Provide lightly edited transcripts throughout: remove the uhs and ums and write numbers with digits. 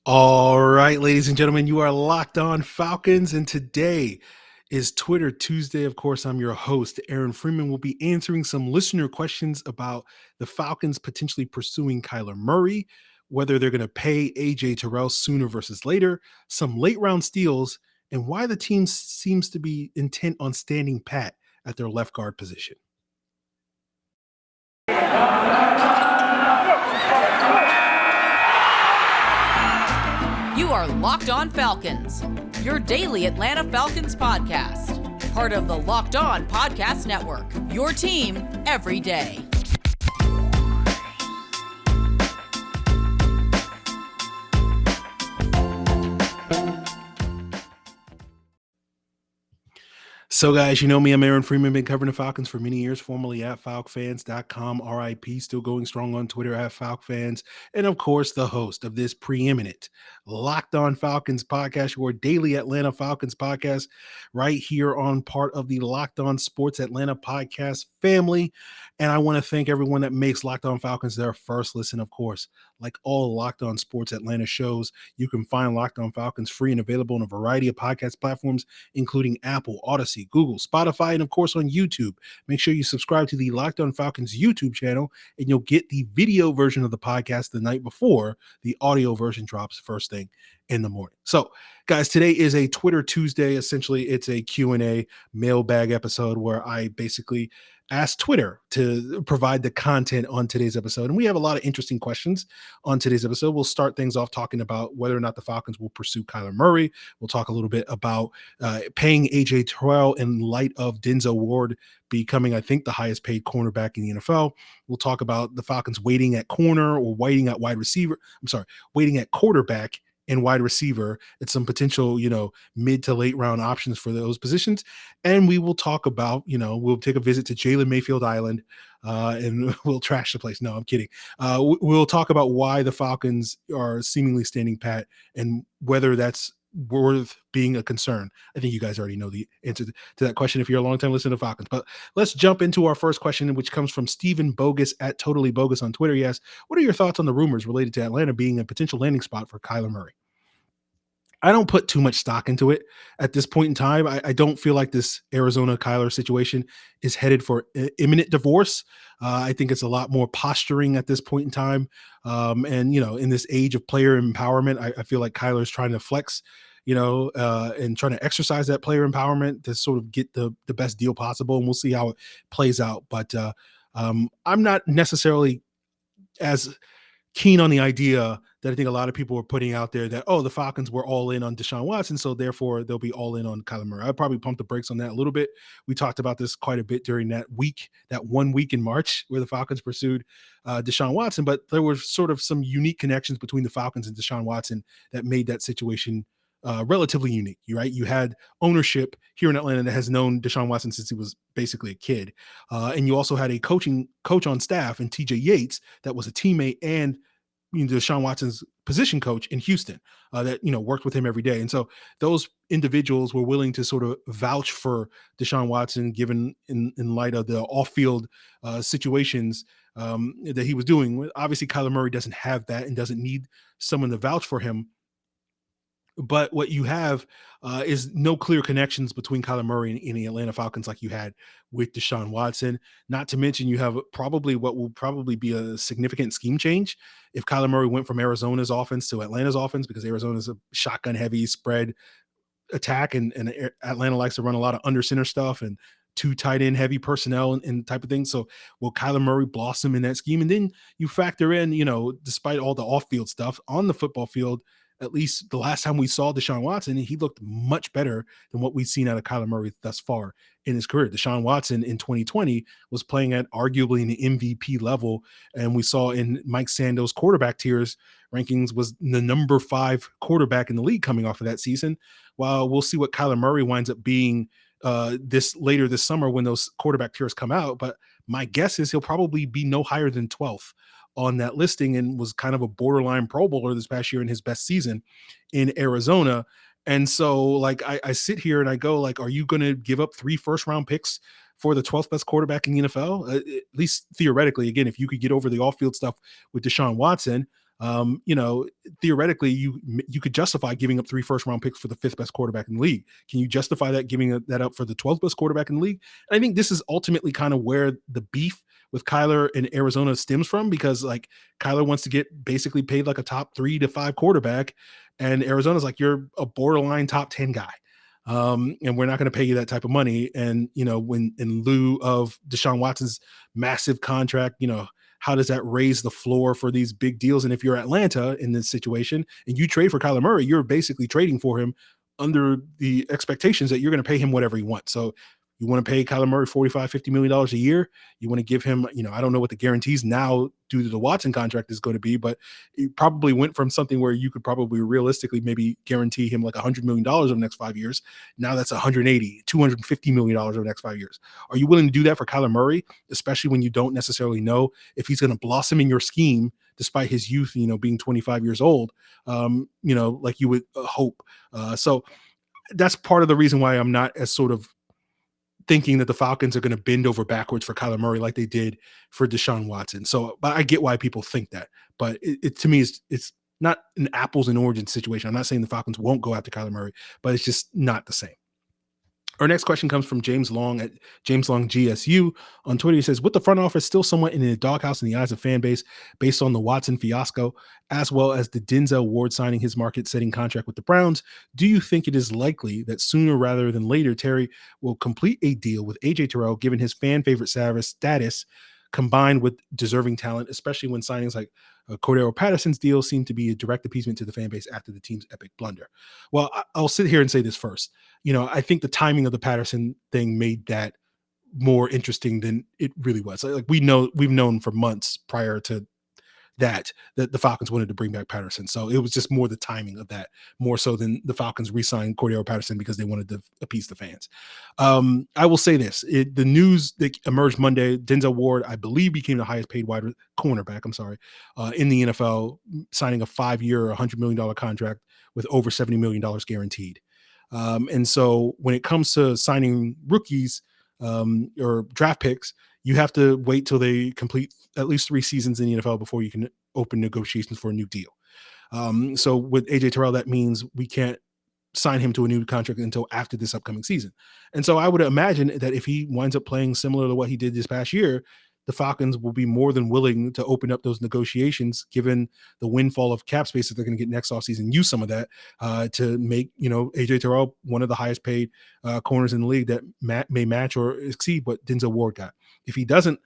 All right, ladies and gentlemen, you are Locked On Falcons, and today is Twitter Tuesday. Of course, I'm your host, Aaron Freeman. We'll be answering some listener questions about the Falcons potentially pursuing Kyler Murray, whether they're going to pay AJ Terrell sooner versus later, some late round steals, and why the team seems to be intent on standing pat at their left guard position. You are Locked On Falcons, your daily Atlanta Falcons podcast. Part of the Locked On Podcast Network, your team every day. So, guys, you know me. I'm Aaron Freeman. Been covering the Falcons for many years, formerly at FalcFans.com, RIP, still going strong on Twitter at FalcFans, and of course, the host of this preeminent Locked On Falcons podcast, your daily Atlanta Falcons podcast, right here on part of the Locked On Sports Atlanta podcast family. And I want to thank everyone that makes Locked On Falcons their first listen, of course. Like all Locked On Sports Atlanta shows, you can find Locked On Falcons free and available on a variety of podcast platforms, including Apple, Odyssey, Google, Spotify, and of course on YouTube. Make sure you subscribe to the Locked On Falcons YouTube channel, and you'll get the video version of the podcast the night before the audio version drops first thing in the morning. So, guys, today is a Twitter Tuesday. Essentially, it's a Q&A mailbag episode where I basically ask Twitter to provide the content on today's episode. And we have a lot of interesting questions on today's episode. We'll start things off talking about whether or not the Falcons will pursue Kyler Murray. We'll talk a little bit about paying AJ Terrell in light of Denzel Ward becoming, I think, the highest paid cornerback in the NFL. We'll talk about the Falcons waiting at corner or waiting at wide receiver. Waiting at quarterback and wide receiver at some potential, mid to late round options for those positions. And we will talk about, we'll take a visit to Jalen Mayfield Island and we'll trash the place. No, I'm kidding. We'll talk about why the Falcons are seemingly standing pat and whether that's worth being a concern. I think you guys already know the answer to that question if you're a long-time listener to Falcons. But let's jump into our first question, which comes from Stephen Bogus at Totally Bogus on Twitter. He asks, what are your thoughts on the rumors related to Atlanta being a potential landing spot for Kyler Murray? I don't put too much stock into it at this point in time. I don't feel like this Arizona Kyler situation is headed for imminent divorce. I think it's a lot more posturing at this point in time. And, in this age of player empowerment, I feel like Kyler's trying to flex, and trying to exercise that player empowerment to sort of get the best deal possible. And we'll see how it plays out. But I'm not necessarily as keen on the idea that I think a lot of people were putting out there that, the Falcons were all in on Deshaun Watson, so therefore they'll be all in on Kyler Murray. I'd probably pump the brakes on that a little bit. We talked about this quite a bit during that 1 week in March where the Falcons pursued Deshaun Watson, but there were sort of some unique connections between the Falcons and Deshaun Watson that made that situation relatively unique, right? You had ownership here in Atlanta that has known Deshaun Watson since he was basically a kid. And you also had a coach on staff in TJ Yates that was a teammate and Deshaun Watson's position coach in Houston that, worked with him every day. And so those individuals were willing to sort of vouch for Deshaun Watson, given in light of the off-field situations that he was doing. Obviously, Kyler Murray doesn't have that and doesn't need someone to vouch for him. But what you have is no clear connections between Kyler Murray and the Atlanta Falcons like you had with Deshaun Watson. Not to mention you have probably what will probably be a significant scheme change if Kyler Murray went from Arizona's offense to Atlanta's offense, because Arizona's a shotgun-heavy spread attack, and Atlanta likes to run a lot of under center stuff and two tight end heavy personnel and type of thing. So will Kyler Murray blossom in that scheme? And then you factor in, despite all the off-field stuff on the football field, at least the last time we saw Deshaun Watson, he looked much better than what we've seen out of Kyler Murray thus far in his career. Deshaun Watson in 2020 was playing at arguably an MVP level, and we saw in Mike Sando's quarterback tiers rankings was the number 5 quarterback in the league coming off of that season. While we'll see what Kyler Murray winds up being later this summer when those quarterback tiers come out, but my guess is he'll probably be no higher than 12th on that listing, and was kind of a borderline Pro Bowler this past year in his best season in Arizona. And so I sit here and I go are you going to give up 3 first-round picks for the 12th best quarterback in the NFL? At least theoretically, again, if you could get over the off-field stuff with Deshaun Watson, Theoretically, you could justify giving up 3 first-round picks for the 5th best quarterback in the league. Can you justify that, giving that up for the 12th best quarterback in the league? And I think this is ultimately kind of where the beef with Kyler in Arizona stems from, because like Kyler wants to get basically paid like a top 3 to 5 quarterback, and Arizona's like, you're a borderline top 10 guy. And we're not going to pay you that type of money. And, when in lieu of Deshaun Watson's massive contract, how does that raise the floor for these big deals? And if you're Atlanta in this situation and you trade for Kyler Murray, you're basically trading for him under the expectations that you're going to pay him whatever he wants. So you want to pay Kyler Murray $45-50 million a year. You want to give him, I don't know what the guarantees now due to the Watson contract is going to be, but it probably went from something where you could probably realistically maybe guarantee him like $100 million over the next 5 years. Now that's $180-250 million over the next 5 years. Are you willing to do that for Kyler Murray, especially when you don't necessarily know if he's going to blossom in your scheme despite his youth, being 25 years old, like you would hope. So that's part of the reason why I'm not as sort of thinking that the Falcons are going to bend over backwards for Kyler Murray like they did for Deshaun Watson. So, but I get why people think that. But it to me, it's not an apples and oranges situation. I'm not saying the Falcons won't go after Kyler Murray, but it's just not the same. Our next question comes from James Long at James Long GSU on Twitter. He says, with the front office still somewhat in the doghouse in the eyes of fan base based on the Watson fiasco, as well as the Denzel Ward signing his market-setting contract with the Browns, do you think it is likely that sooner rather than later Terry will complete a deal with AJ Terrell, given his fan favorite status combined with deserving talent, especially when signings like Cordero Patterson's deal seem to be a direct appeasement to the fan base after the team's epic blunder? Well, I'll sit here and say this first. I think the timing of the Patterson thing made that more interesting than it really was. Like we've known for months prior to that the Falcons wanted to bring back Patterson. So it was just more the timing of that, more so than the Falcons re-signed Cordero Patterson because they wanted to appease the fans. I will say this. The news that emerged Monday, Denzel Ward, I believe, became the highest paid wide cornerback, in the NFL, signing a 5-year, $100 million contract with over $70 million guaranteed. And so when it comes to signing rookies or draft picks, you have to wait till they complete at least 3 seasons in the NFL before you can open negotiations for a new deal. So with AJ Terrell, that means we can't sign him to a new contract until after this upcoming season. And so I would imagine that if he winds up playing similar to what he did this past year, the Falcons will be more than willing to open up those negotiations, given the windfall of cap space that they're going to get next offseason, use some of that to make, AJ Terrell one of the highest paid corners in the league that may match or exceed what Denzel Ward got. If he doesn't,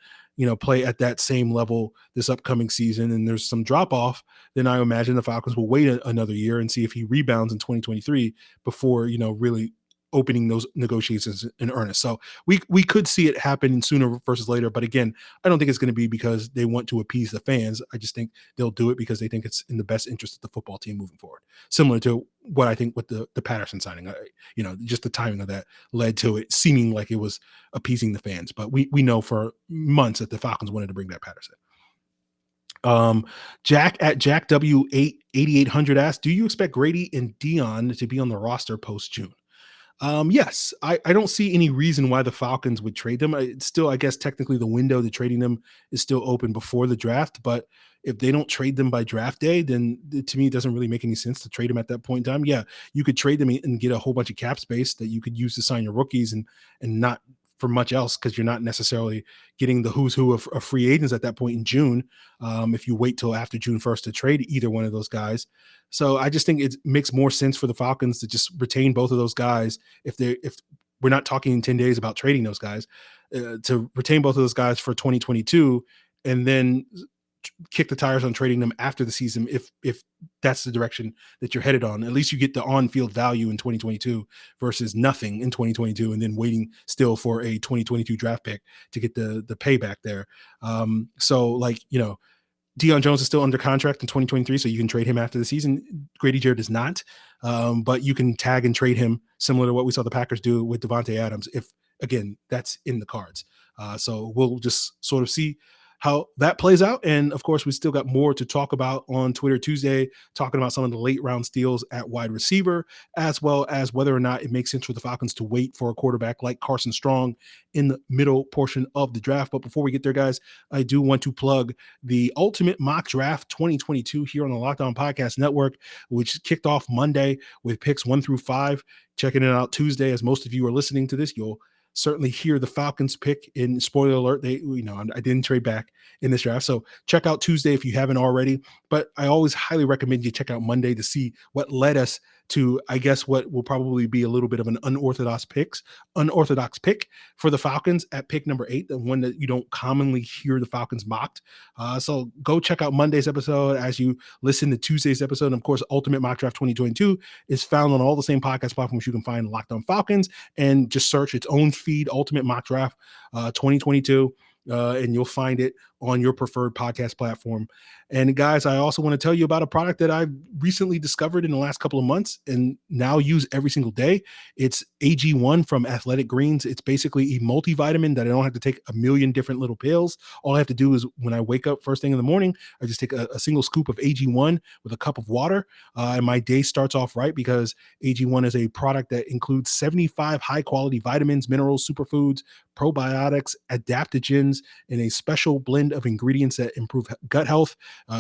play at that same level this upcoming season and there's some drop off, then I imagine the Falcons will wait another year and see if he rebounds in 2023 before, really opening those negotiations in earnest. So we could see it happen sooner versus later. But again, I don't think it's going to be because they want to appease the fans. I just think they'll do it because they think it's in the best interest of the football team moving forward. Similar to what I think with the Patterson signing, just the timing of that led to it seeming like it was appeasing the fans. But we know for months that the Falcons wanted to bring back Patterson. Jack at Jack W8800 asked, do you expect Grady and Dion to be on the roster post June? Yes, I don't see any reason why the Falcons would trade them. It's still, I guess, technically the window to trading them is still open before the draft. But if they don't trade them by draft day, then to me, it doesn't really make any sense to trade them at that point in time. Yeah, you could trade them and get a whole bunch of cap space that you could use to sign your rookies and not for much else, because you're not necessarily getting the who's who of free agents at that point in June. If you wait till after June 1st to trade either one of those guys. So I just think it makes more sense for the Falcons to just retain both of those guys. If we're not talking in 10 days about trading those guys, to retain both of those guys for 2022 and then kick the tires on trading them after the season if that's the direction that you're headed on. At least you get the on-field value in 2022 versus nothing in 2022 and then waiting still for a 2022 draft pick to get the payback there. Deion Jones is still under contract in 2023, so you can trade him after the season. Grady Jarrett is not, but you can tag and trade him similar to what we saw the Packers do with Devontae Adams if, again, that's in the cards. So we'll just sort of see how that plays out. And of course, we still got more to talk about on Twitter Tuesday, talking about some of the late round steals at wide receiver, as well as whether or not it makes sense for the Falcons to wait for a quarterback like Carson Strong in the middle portion of the draft. But before we get there, guys, I do want to plug the Ultimate Mock Draft 2022 here on the Locked On Podcast Network, which kicked off Monday with picks 1 through 5. Checking it out Tuesday. As most of you are listening to this, you'll certainly hear the Falcons pick. In spoiler alert, I didn't trade back in this draft. So check out Tuesday if you haven't already. But I always highly recommend you check out Monday to see what led us to, I guess, what will probably be a little bit of an unorthodox pick for the Falcons at pick number 8, the one that you don't commonly hear the Falcons mocked. So go check out Monday's episode as you listen to Tuesday's episode. And of course, Ultimate Mock Draft 2022 is found on all the same podcast platforms you can find Locked On Falcons, and just search its own feed, Ultimate Mock Draft 2022. And you'll find it on your preferred podcast platform. And guys, I also want to tell you about a product that I've recently discovered in the last couple of months and now use every single day. It's AG1 from Athletic Greens. It's basically a multivitamin that I don't have to take a million different little pills. All I have to do is when I wake up first thing in the morning, I just take a single scoop of AG1 with a cup of water. And my day starts off right, because AG1 is a product that includes 75 high quality vitamins, minerals, superfoods, probiotics, adaptogens, and a special blend of ingredients that improve gut health,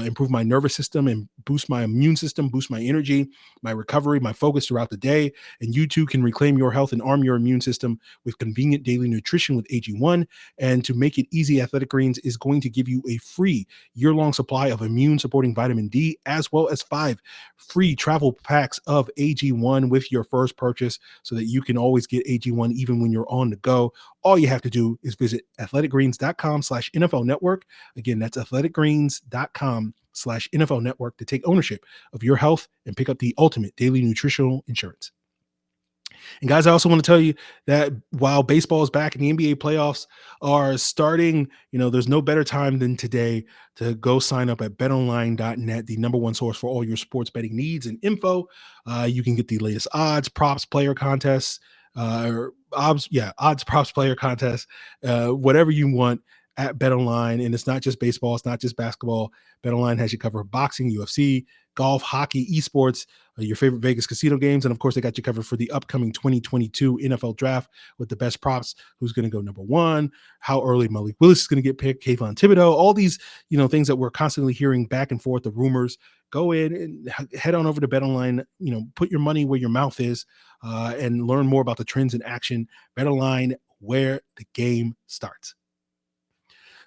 improve my nervous system, and boost my immune system, boost my energy, my recovery, my focus throughout the day. And you too can reclaim your health and arm your immune system with convenient daily nutrition with AG1. And to make it easy, Athletic Greens is going to give you a free year-long supply of immune-supporting vitamin D, as well as 5 free travel packs of AG1 with your first purchase, so that you can always get AG1 even when you're on the go. All you have to do is visit athleticgreens.com/NFL network. Again, that's athleticgreens.com/NFL network to take ownership of your health and pick up the ultimate daily nutritional insurance. And guys, I also want to tell you that while baseball is back and the NBA playoffs are starting, there's no better time than today to go sign up at betonline.net, the number one source for all your sports betting needs and info. You can get the latest odds, props, player contests, odds, props, player contests, whatever you want at BetOnline. And it's not just baseball, it's not just basketball. BetOnline has you covered boxing, UFC, golf, hockey, esports, your favorite Vegas casino games, and of course they got you covered for the upcoming 2022 NFL draft with the best props, who's going to go number 1, how early Malik Willis is going to get picked, Kayvon Thibodeau, all these things that we're constantly hearing back and forth, the rumors. Go in and head on over to BetOnline, put your money where your mouth is, and learn more about the trends in action. BetOnline, where the game starts.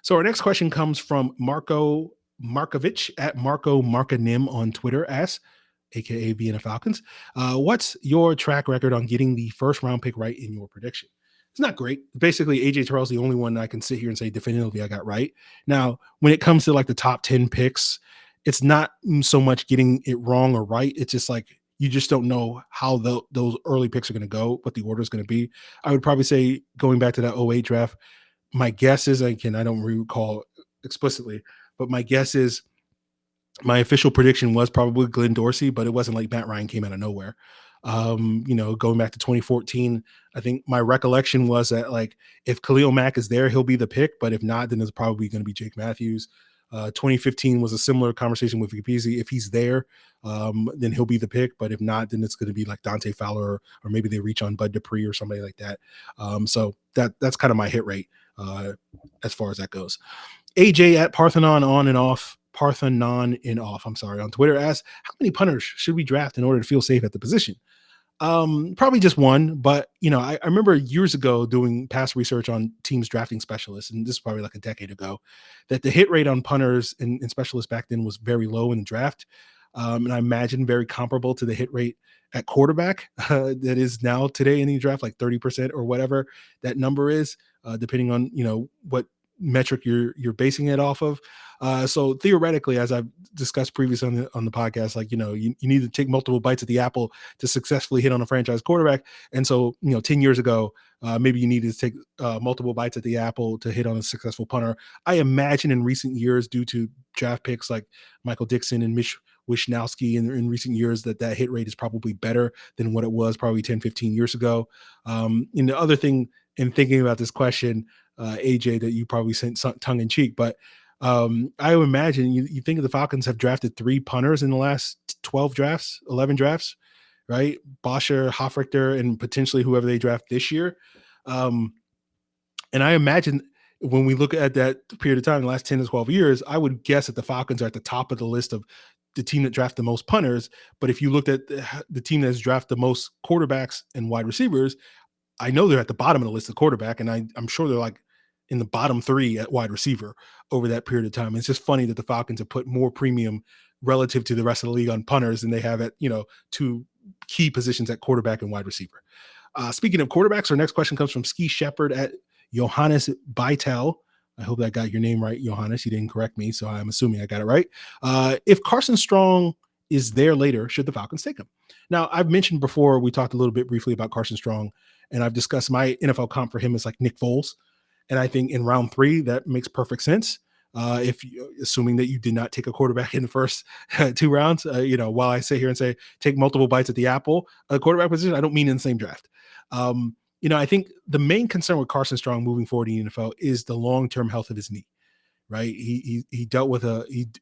So our next question comes from Marco Markovic at Marco Markanim on Twitter, aka Vienna Falcons. What's your track record on getting the first round pick right in your prediction? It's not great. Basically, AJ Terrell's the only one I can sit here and say definitively I got right. Now, when it comes to like the top 10 picks, it's not so much getting it wrong or right. It's just like you just don't know how those early picks are going to go, what the order is going to be. I would probably say, going back to that 08 draft, my guess is, again, I don't recall explicitly, but my guess is my official prediction was probably Glenn Dorsey, but it wasn't like Matt Ryan came out of nowhere. Going back to 2014, I think my recollection was that like if Khalil Mack is there, he'll be the pick, but if not, then it's probably going to be Jake Matthews. 2015 was a similar conversation with Capizzi. If he's there, then he'll be the pick, but if not, then it's going to be like Dante Fowler, or maybe they reach on Bud Dupree or somebody like that. So that's kind of my hit rate as far as that goes. AJ at Parthenon and off on Twitter asks, how many punters should we draft in order to feel safe at the position? Probably just one, but I remember years ago doing past research on teams drafting specialists, and this is probably like a decade ago, that the hit rate on punters and specialists back then was very low in the draft. And I imagine very comparable to the hit rate at quarterback that is now today in the draft, like 30% or whatever that number is, depending on, what metric you're basing it off of. So theoretically, as I've discussed previously on the podcast, like, you need to take multiple bites at the apple to successfully hit on a franchise quarterback. And so, 10 years ago, maybe you needed to take multiple bites at the apple to hit on a successful punter. I imagine in recent years, due to draft picks like Michael Dixon and Mitch Wishnowsky in recent years, that hit rate is probably better than what it was probably 10, 15 years ago. And the other thing in thinking about this question, AJ, that you probably sent tongue in cheek, but I would imagine you think of the Falcons have drafted 3 punters in the last 12 drafts, 11 drafts, right? Bosher, Hoffrichter, and potentially whoever they draft this year. Um, and I imagine when we look at that period of time, the last 10 to 12 years, I would guess that the Falcons are at the top of the list of the team that draft the most punters. But if you looked at the team that's drafted the most quarterbacks and wide receivers, I know they're at the bottom of the list of quarterback, and I'm sure they're like in the bottom 3 at wide receiver over that period of time. It's just funny that the Falcons have put more premium relative to the rest of the league on punters than they have at, 2 key positions at quarterback and wide receiver. Speaking of quarterbacks, our next question comes from Ski Shepherd at Johannes Beitel. I hope that got your name right, Johannes. You didn't correct me, so I'm assuming I got it right. If Carson Strong is there later, should the Falcons take him? Now, I've mentioned before, we talked a little bit briefly about Carson Strong, and I've discussed my NFL comp for him is like Nick Foles. And I think in round 3, that makes perfect sense. Assuming that you did not take a quarterback in the first 2 rounds, while I sit here and say take multiple bites at the apple, a quarterback position, I don't mean in the same draft. I think the main concern with Carson Strong moving forward in the NFL is the long-term health of his knee, right? He dealt with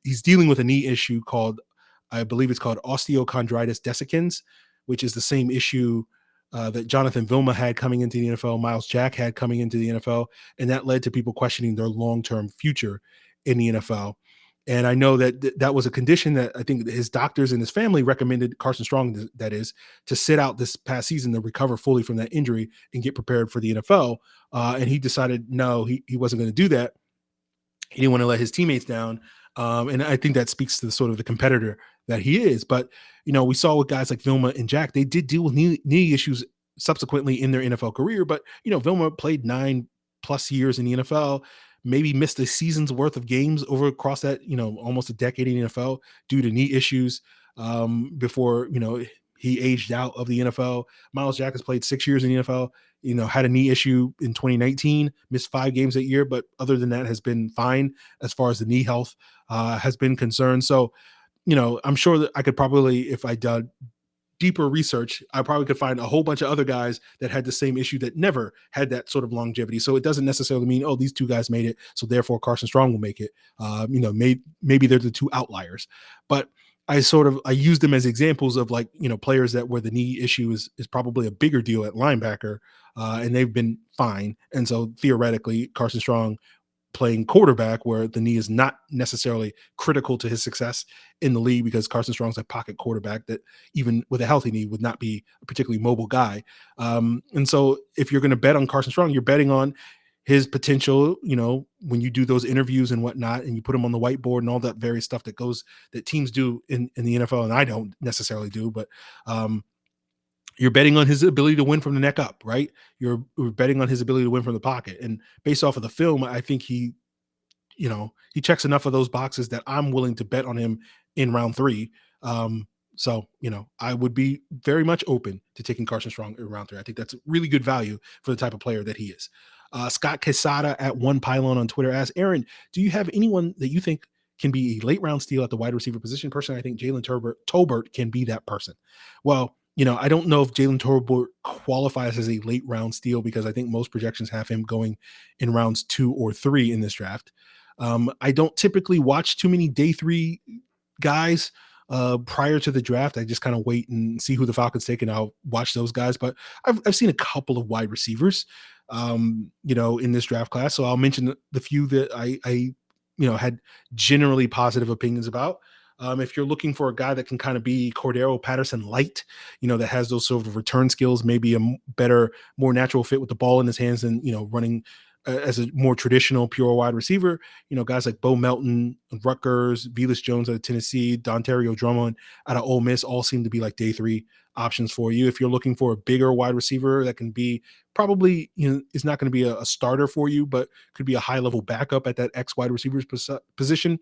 he's dealing with a knee issue called, I believe it's called osteochondritis dissecans, which is the same issue that Jonathan Vilma had coming into the NFL, Miles Jack had coming into the NFL, and that led to people questioning their long-term future in the NFL. And I know that that was a condition that I think his doctors and his family recommended Carson Strong, that is, to sit out this past season to recover fully from that injury and get prepared for the NFL. And he decided, no, he wasn't going to do that. He didn't want to let his teammates down. And I think that speaks to the sort of the competitor that he is. But, we saw with guys like Vilma and Jack, they did deal with knee issues subsequently in their NFL career. But, Vilma played 9+ years in the NFL, maybe missed a season's worth of games across that, almost a decade in the NFL due to knee issues before, he aged out of the NFL. Miles Jack has played 6 years in the NFL, had a knee issue in 2019, missed 5 games that year, but other than that has been fine as far as the knee health has been concerned. So, I'm sure that I could probably, if I did deeper research, I probably could find a whole bunch of other guys that had the same issue that never had that sort of longevity. So it doesn't necessarily mean, oh, these 2 guys made it, so therefore Carson Strong will make it. Maybe they're the 2 outliers, but I use them as examples of players that where the knee issue is probably a bigger deal at linebacker, and they've been fine. And so theoretically, Carson Strong playing quarterback where the knee is not necessarily critical to his success in the league, because Carson Strong's a pocket quarterback that even with a healthy knee would not be a particularly mobile guy. And so if you're going to bet on Carson Strong, you're betting on his potential, when you do those interviews and whatnot, and you put him on the whiteboard and all that various stuff that teams do in the NFL. And I don't necessarily do, but you're betting on his ability to win from the neck up, right? You're betting on his ability to win from the pocket. And based off of the film, I think he checks enough of those boxes that I'm willing to bet on him in round 3. So, I would be very much open to taking Carson Strong in round 3. I think that's really good value for the type of player that he is. Scott Quesada at One Pylon on Twitter asks, Aaron, do you have anyone that you think can be a late round steal at the wide receiver position? Personally, I think Jalen Tolbert can be that person. Well, I don't know if Jalen Tolbert qualifies as a late round steal, because I think most projections have him going in rounds 2 or 3 in this draft. I don't typically watch too many day 3 guys prior to the draft. I just kind of wait and see who the Falcons take, and I'll watch those guys. But I've seen a couple of wide receivers, in this draft class. So I'll mention the few that I had generally positive opinions about. If you're looking for a guy that can kind of be Cordero Patterson light, that has those sort of return skills, maybe a better, more natural fit with the ball in his hands than, running as a more traditional pure wide receiver, guys like Bo Melton, Rutgers, Velus Jones out of Tennessee, Dontario Drummond out of Ole Miss, all seem to be like day 3 options for you. If you're looking for a bigger wide receiver that can be probably, is not going to be a starter for you, but could be a high level backup at that X wide receivers position,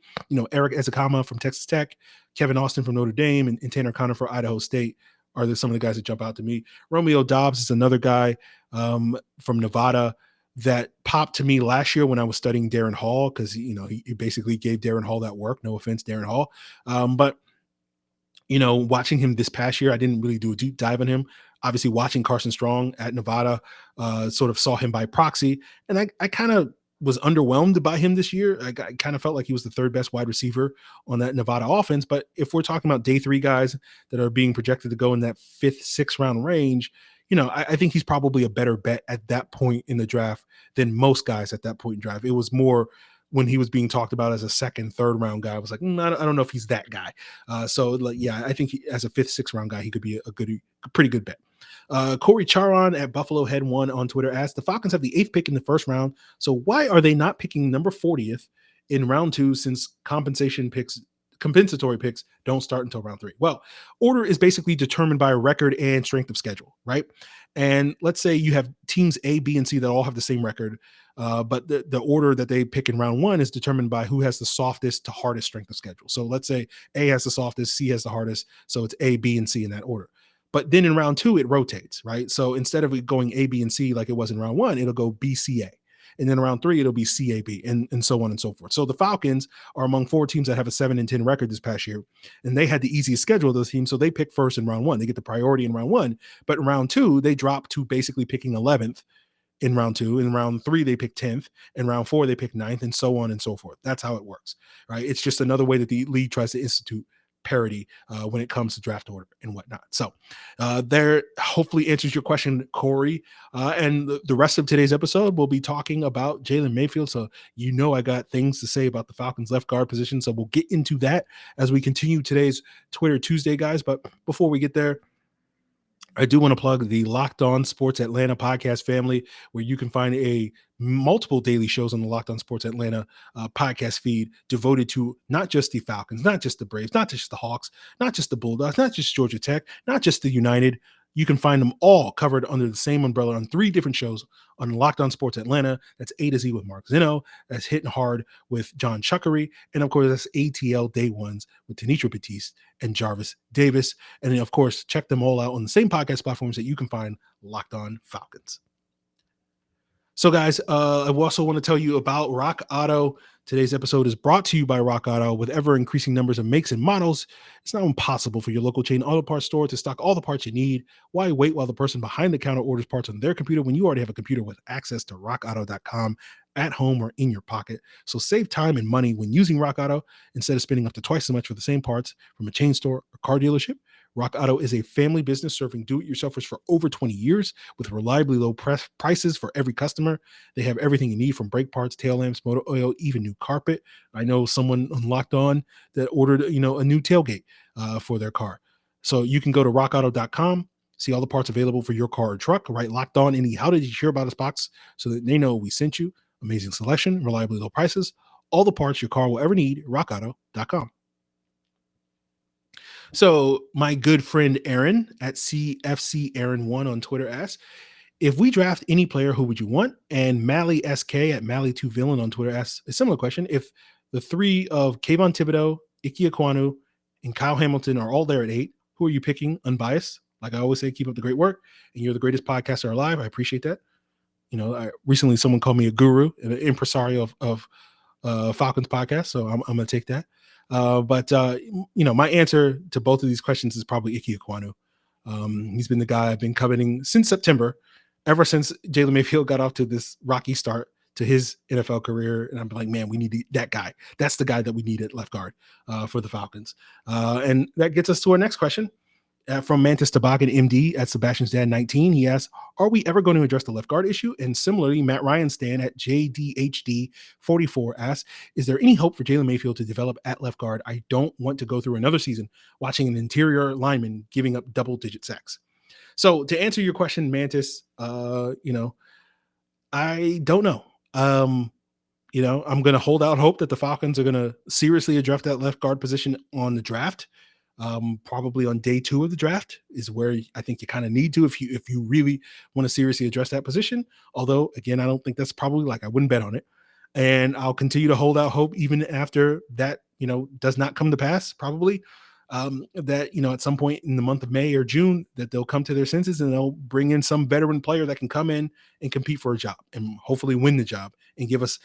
Eric Ezekama from Texas Tech, Kevin Austin from Notre Dame, and Tanner Conner for Idaho State are some of the guys that jump out to me. Romeo Dobbs is another guy from Nevada that popped to me last year when I was studying Darren Hall, because he basically gave Darren Hall that work. No offense, Darren Hall, but watching him this past year, I didn't really do a deep dive on him. Obviously, watching Carson Strong at Nevada, sort of saw him by proxy, and I kind of was underwhelmed by him this year. I kind of felt like he was the third best wide receiver on that Nevada offense. But if we're talking about day 3 guys that are being projected to go in that 5th, 6th round range, I think he's probably a better bet at that point in the draft than most guys at that point in draft. It was more when he was being talked about as a 2nd, 3rd round guy. I was like, I don't know if he's that guy. I think as a 5th, 6th round guy, he could be a pretty good bet. Corey Charon at Buffalo Head 1 on Twitter asked, the Falcons have the 8th pick in the 1st round, so why are they not picking number 40th in round 2 since compensatory picks don't start until round 3? Well, order is basically determined by record and strength of schedule, right? And let's say you have teams A, B, and C that all have the same record, but the order that they pick in round 1 is determined by who has the softest to hardest strength of schedule. So let's say A has the softest, C has the hardest, so it's A, B, and C in that order. But then in round 2, it rotates, right? So instead of it going A, B, and C like it was in round 1, it'll go B, C, A. And then round 3, it'll be C, A, B, and so on and so forth. So the Falcons are among 4 teams that have a 7-10 record this past year, and they had the easiest schedule of those teams, so they pick first in round 1. They get the priority in round 1, but in round 2, they drop to basically picking 11th in round 2. In round 3, they pick 10th. In round 4, they pick 9th, and so on and so forth. That's how it works, right? It's just another way that the league tries to institute parity when it comes to draft order and whatnot. So there hopefully answers your question, Corey. And the rest of today's episode, we'll be talking about Jaylen Mayfield. So I got things to say about the Falcons left guard position. So we'll get into that as we continue today's Twitter Tuesday, guys. But before we get there, I do want to plug the Locked On Sports Atlanta podcast family, where you can find multiple daily shows on the Locked On Sports Atlanta podcast feed devoted to not just the Falcons, not just the Braves, not just the Hawks, not just the Bulldogs, not just Georgia Tech, not just the United. You can find them all covered under the same umbrella on 3 different shows on Locked On Sports Atlanta. That's A to Z with Mark Zinno. That's Hitting Hard with John Chuckery. And of course, that's ATL Day Ones with Dimitrov Batiste and Jarvis Davis. And then, of course, check them all out on the same podcast platforms that you can find Locked On Falcons. So, guys, I also want to tell you about Rock Auto. Today's episode is brought to you by Rock Auto. With ever-increasing numbers of makes and models, it's now impossible for your local chain auto parts store to stock all the parts you need. Why wait while the person behind the counter orders parts on their computer when you already have a computer with access to rockauto.com at home or in your pocket? So save time and money when using Rock Auto instead of spending up to twice as much for the same parts from a chain store or car dealership. Rock Auto is a family business serving do-it-yourselfers for over 20 years with reliably low prices for every customer. They have everything you need from brake parts, tail lamps, motor oil, even new carpet. I know someone on Locked On that ordered, a new tailgate for their car. So you can go to rockauto.com, see all the parts available for your car or truck, right? Locked On in the How Did You Hear About Us box so that they know we sent you. Amazing selection, reliably low prices, all the parts your car will ever need, rockauto.com. So my good friend Aaron at CFC Aaron1 on Twitter asks, if we draft any player, who would you want? And Mally SK at Mally2Villain on Twitter asks a similar question. If the 3 of Kayvon Thibodeau, Ike Ekwonu, and Kyle Hamilton are all there at 8, who are you picking? Unbiased. Like I always say, keep up the great work. And you're the greatest podcaster alive. I appreciate that. Recently someone called me a guru, an impresario of Falcons podcast. So I'm going to take that. My answer to both of these questions is probably Ike Ekwonu. He's been the guy I've been coveting since September, ever since Jalen Mayfield got off to this rocky start to his NFL career. And I'm like, man, we need that guy. That's the guy that we need at left guard for the Falcons. And that gets us to our next question. From Mantis Toboggan MD at Sebastian's Dad 19, he asks, are we ever going to address the left guard issue? And similarly, Matt Ryan Stan at JDHD 44 asks, is there any hope for Jalen Mayfield to develop at left guard? I don't want to go through another season watching an interior lineman giving up double-digit sacks. So to answer your question, Mantis, I don't know. I'm going to hold out hope that the Falcons are going to seriously address that left guard position on the draft. Probably on day 2 of the draft is where I think you kind of need to, if you really want to seriously address that position. Although again, I don't think that's probably, I wouldn't bet on it. And I'll continue to hold out hope even after that, does not come to pass, probably, that, at some point in the month of May or June, that they'll come to their senses and they'll bring in some veteran player that can come in and compete for a job and hopefully win the job and give us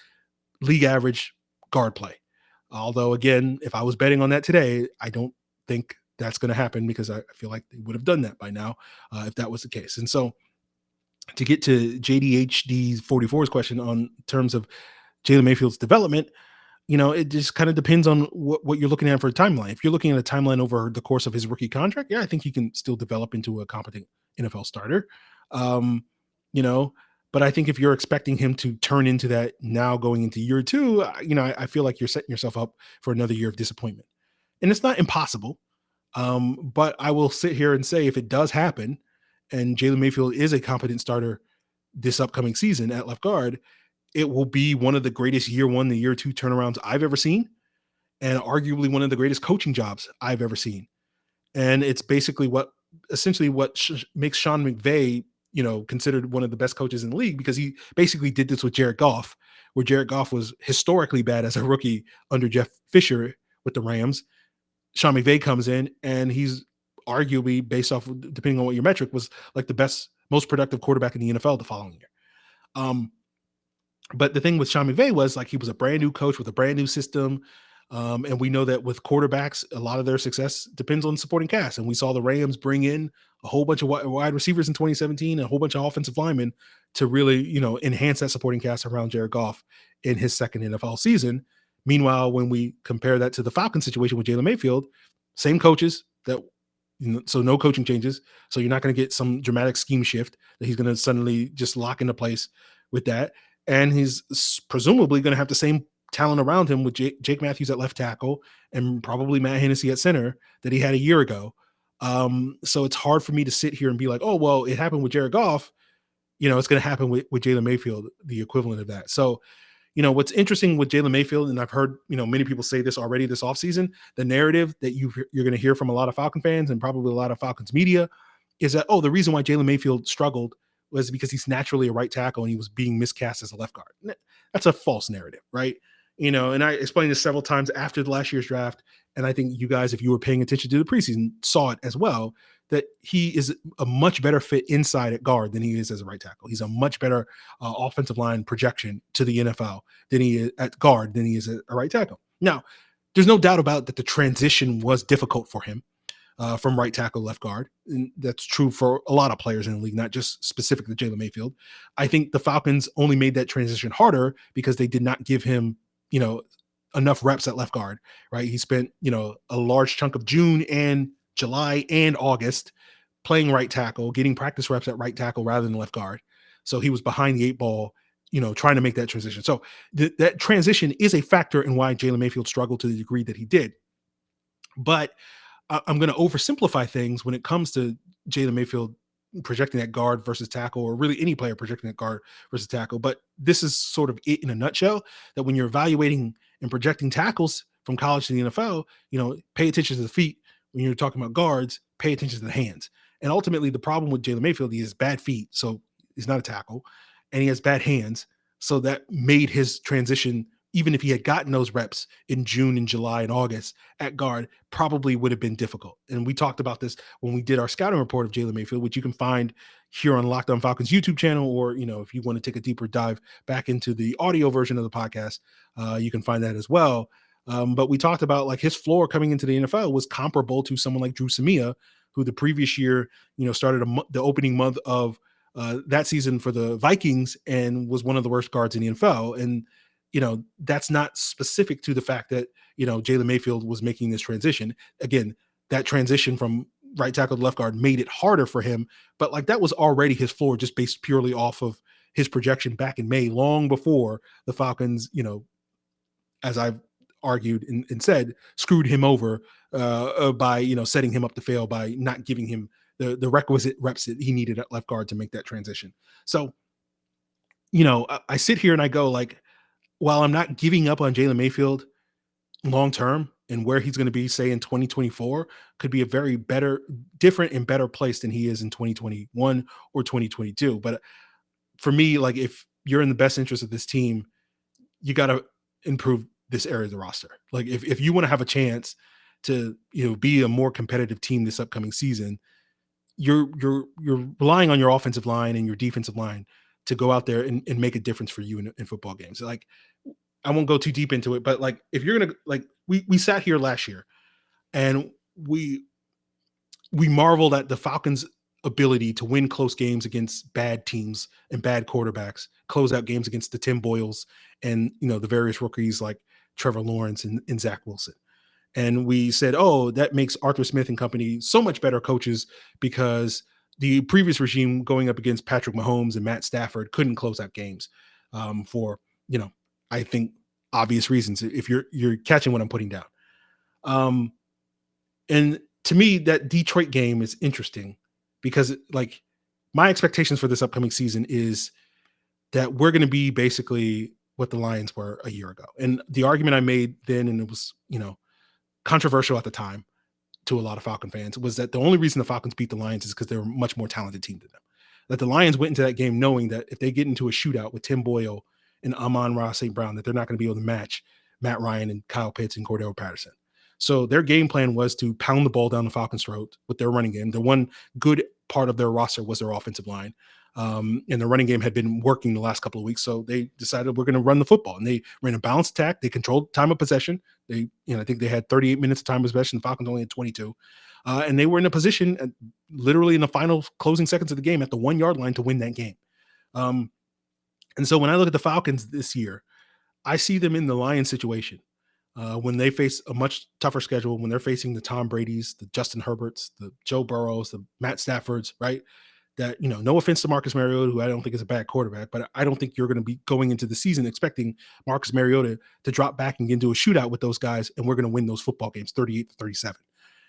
league average guard play. Although again, if I was betting on that today, I don't think that's going to happen, because I feel like they would have done that by now if that was the case. And so to get to JDHD 44's question on terms of Jalen Mayfield's development, it just kind of depends on what you're looking at for a timeline. If you're looking at a timeline over the course of his rookie contract, yeah, I think he can still develop into a competent NFL starter. Um, you know, but I think if you're expecting him to turn into that now going into year two, I feel like you're setting yourself up for another year of disappointment. And it's not impossible. But I will sit here and say if it does happen and Jalen Mayfield is a competent starter this upcoming season at left guard, it will be one of the greatest year one to year two turnarounds I've ever seen, and arguably one of the greatest coaching jobs I've ever seen. And it's basically essentially what makes Sean McVay, considered one of the best coaches in the league, because he basically did this with Jared Goff, where Jared Goff was historically bad as a rookie under Jeff Fisher with the Rams. Sean McVay comes in and he's arguably, based off, depending on what your metric, was like the best, most productive quarterback in the NFL the following year. But the thing with Sean McVay was like he was a brand new coach with a brand new system. And we know that with quarterbacks, a lot of their success depends on supporting cast. And we saw the Rams bring in a whole bunch of wide receivers in 2017 and a whole bunch of offensive linemen to really, enhance that supporting cast around Jared Goff in his second NFL season. Meanwhile, when we compare that to the Falcons situation with Jalen Mayfield, same coaches, so no coaching changes. So you're not going to get some dramatic scheme shift that he's going to suddenly just lock into place with that. And he's presumably going to have the same talent around him with Jake Matthews at left tackle and probably Matt Hennessy at center that he had a year ago. So it's hard for me to sit here and be like, oh, well, it happened with Jared Goff. It's going to happen with Jalen Mayfield, the equivalent of that. So, what's interesting with Jalen Mayfield, and I've heard, many people say this already this offseason, the narrative that you're going to hear from a lot of Falcon fans and probably a lot of Falcons media is that, the reason why Jalen Mayfield struggled was because he's naturally a right tackle and he was being miscast as a left guard. That's a false narrative, right? And I explained this several times after the last year's draft. And I think you guys, if you were paying attention to the preseason, saw it as well, that he is a much better fit inside at guard than he is as a right tackle. He's a much better offensive line projection to the NFL than he is at guard than he is at a right tackle. Now, there's no doubt about that the transition was difficult for him from right tackle left guard. And that's true for a lot of players in the league, not just specific to Jalen Mayfield. I think the Falcons only made that transition harder because they did not give him enough reps at left guard, right? He spent, a large chunk of June and July and August playing right tackle, getting practice reps at right tackle rather than left guard. So he was behind the eight ball, trying to make that transition. So that transition is a factor in why Jalen Mayfield struggled to the degree that he did. But I'm going to oversimplify things when it comes to Jalen Mayfield projecting at guard versus tackle, or really any player projecting at guard versus tackle. But this is sort of it in a nutshell, that when you're evaluating and projecting tackles from college to the NFL, pay attention to the feet. When you're talking about guards, pay attention to the hands. And ultimately the problem with Jalen Mayfield, he has bad feet. So he's not a tackle, and he has bad hands. So that made his transition, even if he had gotten those reps in June and July and August at guard, probably would have been difficult. And we talked about this when we did our scouting report of Jalen Mayfield, which you can find here on Locked On Falcons YouTube channel, or, if you want to take a deeper dive back into the audio version of the podcast, you can find that as well. But we talked about like his floor coming into the NFL was comparable to someone like Drew Samia, who the previous year, started the opening month of that season for the Vikings and was one of the worst guards in the NFL. And, that's not specific to the fact that, Jalen Mayfield was making this transition. Again, that transition from right tackle to left guard made it harder for him, but like that was already his floor, just based purely off of his projection back in May, long before the Falcons, as I've argued and said, screwed him over by, setting him up to fail by not giving him the requisite reps that he needed at left guard to make that transition. So, I sit here and I go like, while I'm not giving up on Jalen Mayfield long-term and where he's going to be, say in 2024, could be a very different and better place than he is in 2021 or 2022. But for me, like if you're in the best interest of this team, you got to improve this area of the roster. Like if you want to have a chance to, be a more competitive team this upcoming season, you're relying on your offensive line and your defensive line to go out there and make a difference for you in football games. Like, I won't go too deep into it, but like, if you're going to, like, we sat here last year and we marveled at the Falcons' ability to win close games against bad teams and bad quarterbacks, close out games against the Tim Boyles and, the various rookies like Trevor Lawrence and Zach Wilson. And we said, oh, that makes Arthur Smith and company so much better coaches because the previous regime going up against Patrick Mahomes and Matt Stafford couldn't close out games for, I think obvious reasons. If you're catching what I'm putting down. And to me, that Detroit game is interesting because like my expectations for this upcoming season is that we're going to be basically what the Lions were a year ago. And the argument I made then, and it was, controversial at the time to a lot of Falcon fans, was that the only reason the Falcons beat the Lions is because they were a much more talented team than them. That the Lions went into that game knowing that if they get into a shootout with Tim Boyle and Amon-Ra St. Brown, that they're not going to be able to match Matt Ryan and Kyle Pitts and Cordell Patterson. So their game plan was to pound the ball down the Falcons' throat with their running game. The one good part of their roster was their offensive line. And the running game had been working the last couple of weeks. So they decided we're going to run the football, and they ran a balanced attack. They controlled time of possession. I think they had 38 minutes of time of possession. The Falcons only had 22. And they were in a position literally in the final closing seconds of the game at the 1 yard line to win that game. And so when I look at the Falcons this year, I see them in the Lions situation when they face a much tougher schedule, when they're facing the Tom Brady's, the Justin Herberts, the Joe Burrows, the Matt Staffords, right? That, no offense to Marcus Mariota, who I don't think is a bad quarterback, but I don't think you're going to be going into the season expecting Marcus Mariota to drop back and get into a shootout with those guys, and we're going to win those football games 38-37,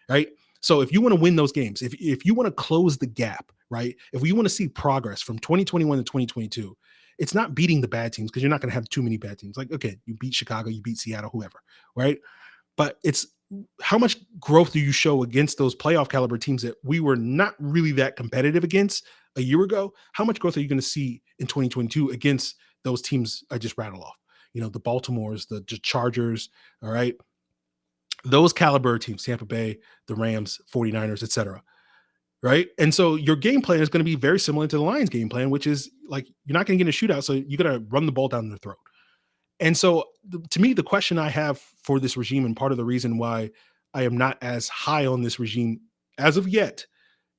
right? So if you want to win those games, if you want to close the gap, right? If we want to see progress from 2021 to 2022, it's not beating the bad teams because you're not going to have too many bad teams. Like, okay, you beat Chicago, you beat Seattle, whoever, right? But it's how much growth do you show against those playoff caliber teams that we were not really that competitive against a year ago? How much growth are you going to see in 2022 against those teams I just rattled off? The Baltimores, the Chargers, all right? Those caliber teams, Tampa Bay, the Rams, 49ers, et cetera, right? And so your game plan is going to be very similar to the Lions game plan, which is like, you're not going to get in a shootout, so you got to run the ball down their throat. And so to me, the question I have for this regime, and part of the reason why I am not as high on this regime as of yet,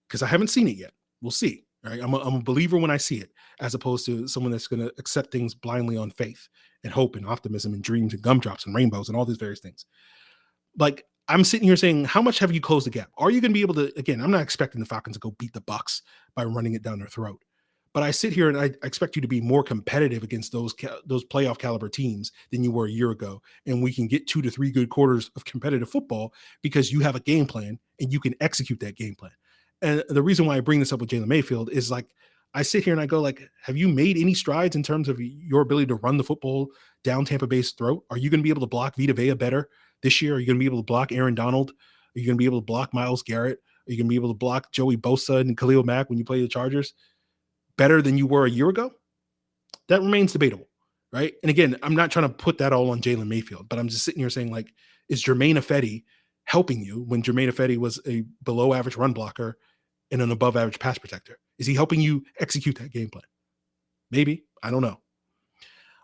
because I haven't seen it yet. We'll see. Right? I'm a believer when I see it, as opposed to someone that's going to accept things blindly on faith and hope and optimism and dreams and gumdrops and rainbows and all these various things. Like, I'm sitting here saying, how much have you closed the gap? Are you going to be able to, again, I'm not expecting the Falcons to go beat the Bucs by running it down their throat. But I sit here and I expect you to be more competitive against those playoff caliber teams than you were a year ago. And we can get 2 to 3 good quarters of competitive football because you have a game plan and you can execute that game plan. And the reason why I bring this up with Jaylen Mayfield is like, I sit here and I go like, have you made any strides in terms of your ability to run the football down Tampa Bay's throat? Are you going to be able to block Vita Vea better this year? Are you going to be able to block Aaron Donald? Are you going to be able to block Myles Garrett? Are you going to be able to block Joey Bosa and Khalil Mack when you play the Chargers better than you were a year ago? That remains debatable, right? And again, I'm not trying to put that all on Jalen Mayfield, but I'm just sitting here saying, like, is Jermaine Ifedi helping you when Jermaine Ifedi was a below average run blocker and an above average pass protector? Is he helping you execute that game plan? Maybe. I don't know.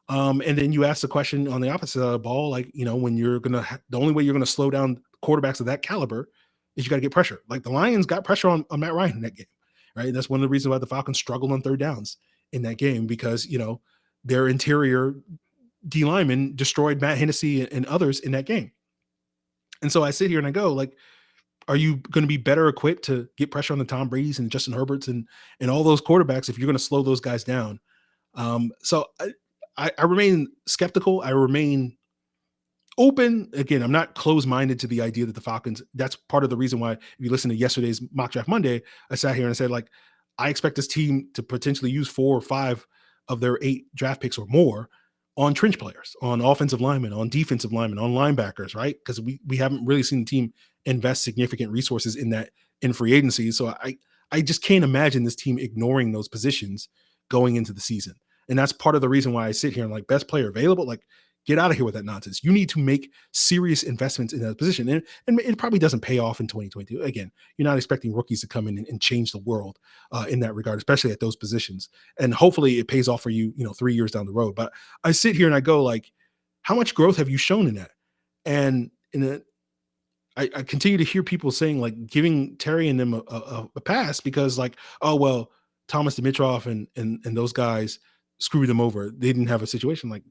And then you ask the question on the opposite side of the ball, like, when you're going to, the only way you're going to slow down quarterbacks of that caliber is you got to get pressure. Like the Lions got pressure on Matt Ryan in that game. Right. That's one of the reasons why the Falcons struggled on third downs in that game, because, their interior D lineman destroyed Matt Hennessy and others in that game. And so I sit here and I go like, are you going to be better equipped to get pressure on the Tom Brady's and Justin Herberts and all those quarterbacks if you're going to slow those guys down? So I remain skeptical. I remain open. Again, I'm not closed-minded to the idea that the Falcons, that's part of the reason why, if you listen to yesterday's Mock Draft Monday, I sat here and I said, like, I expect this team to potentially use 4 or 5 of their 8 draft picks or more on trench players, on offensive linemen, on defensive linemen, on linebackers, right? Because we haven't really seen the team invest significant resources in that in free agency. So I just can't imagine this team ignoring those positions going into the season. And that's part of the reason why I sit here and like, best player available, like, get out of here with that nonsense. You need to make serious investments in that position. And it probably doesn't pay off in 2022. Again, you're not expecting rookies to come in and change the world in that regard, especially at those positions. And hopefully it pays off for you, 3 years down the road. But I sit here and I go like, how much growth have you shown in that? And I continue to hear people saying like giving Terry and them a pass because like, oh well, Thomas Dimitrov and those guys screwed them over. They didn't have a situation. Like,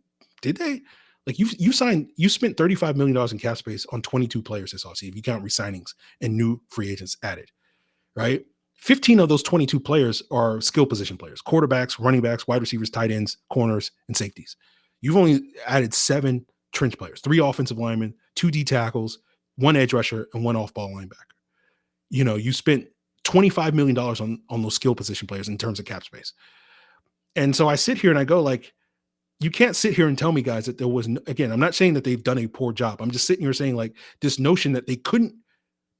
did they? Like you spent $35 million in cap space on 22 players this offseason if you count resignings and new free agents added, right? 15 of those 22 players are skill position players: quarterbacks, running backs, wide receivers, tight ends, corners, and safeties. You've only added 7 trench players: 3 offensive linemen, 2 D tackles, 1 edge rusher, and 1 off-ball linebacker. You spent $25 million on those skill position players in terms of cap space. And so I sit here and I go like, you can't sit here and tell me, guys, that there was again, I'm not saying that they've done a poor job. I'm just sitting here saying like this notion that they couldn't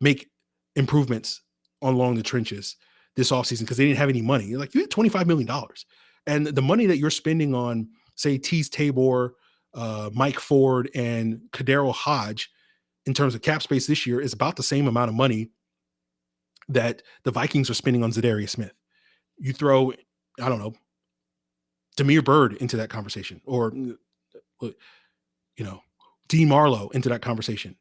make improvements along the trenches this offseason because they didn't have any money. You're like, you had $25 million. And the money that you're spending on, say, Tease Tabor, Mike Ford, and Kadero Hodge in terms of cap space this year is about the same amount of money that the Vikings are spending on Zadarius Smith. You throw, I don't know, Demir Bird into that conversation, or Dean Marlowe into that conversation.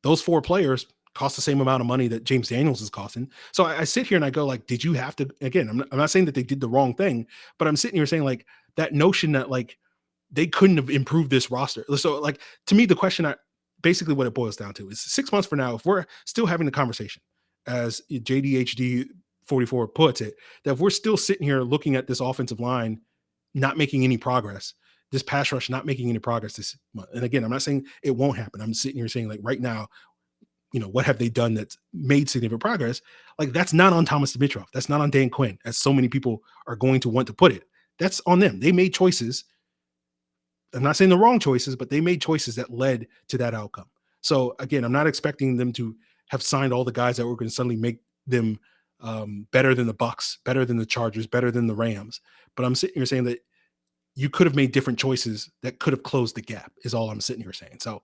Those 4 players cost the same amount of money that James Daniels is costing. So I sit here and I go like, did you have to, again, I'm not saying that they did the wrong thing, but I'm sitting here saying like that notion that like they couldn't have improved this roster. So like, to me, the question, basically what it boils down to is 6 months from now, if we're still having the conversation as JDHD 44 puts it, that if we're still sitting here looking at this offensive line, not making any progress, this pass rush not making any progress this month. And again, I'm not saying it won't happen. I'm sitting here saying like right now, what have they done that's made significant progress? Like that's not on Thomas Dimitrov. That's not on Dan Quinn, as so many people are going to want to put it. That's on them. They made choices. I'm not saying the wrong choices, but they made choices that led to that outcome. So again, I'm not expecting them to have signed all the guys that were going to suddenly make them better than the Bucks, better than the Chargers, better than the Rams. But I'm sitting here saying that you could have made different choices that could have closed the gap is all I'm sitting here saying. So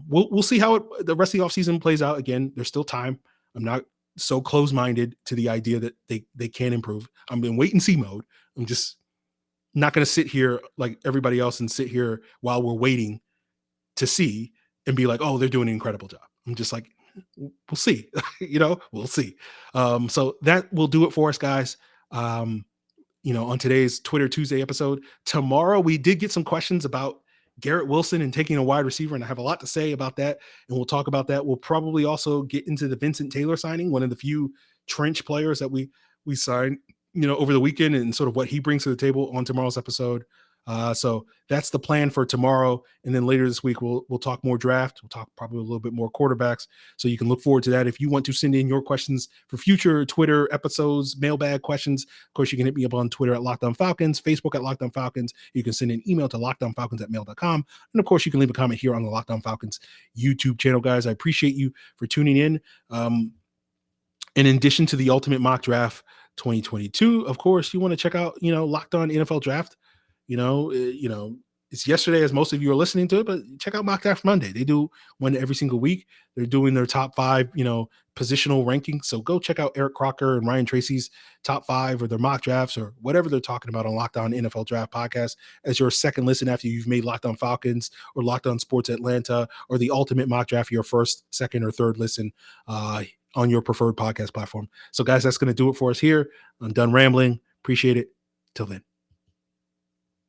we'll see how the rest of the offseason plays out. Again, there's still time. I'm not so close-minded to the idea that they can improve. I'm in wait and see mode. I'm just not going to sit here like everybody else and sit here while we're waiting to see and be like, oh, they're doing an incredible job. I'm just like, we'll see, we'll see. So that will do it for us, guys. On today's Twitter Tuesday episode. Tomorrow, we did get some questions about Garrett Wilson and taking a wide receiver, and I have a lot to say about that, and we'll talk about that. We'll probably also get into the Vincent Taylor signing, one of the few trench players that we signed, over the weekend, and sort of what he brings to the table on tomorrow's episode. So that's the plan for tomorrow. And then later this week, we'll talk more draft. We'll talk probably a little bit more quarterbacks. So you can look forward to that. If you want to send in your questions for future Twitter episodes, mailbag questions, of course, you can hit me up on Twitter at Locked On Falcons, Facebook at Locked On Falcons. You can send an email to lockedonfalcons@mail.com. And of course, you can leave a comment here on the Locked On Falcons YouTube channel, guys. I appreciate you for tuning in. In addition to the Ultimate Mock Draft 2022, of course, you want to check out, Locked On NFL Draft. It's yesterday as most of you are listening to it, but check out Mock Draft Monday. They do one every single week. They're doing their top 5, positional rankings. So go check out Eric Crocker and Ryan Tracy's top 5 or their mock drafts or whatever they're talking about on Locked On NFL Draft Podcast as your second listen after you've made Locked On Falcons or Locked On Sports Atlanta or the Ultimate Mock Draft your first, second, or third listen on your preferred podcast platform. So guys, that's going to do it for us here. I'm done rambling. Appreciate it. Till then.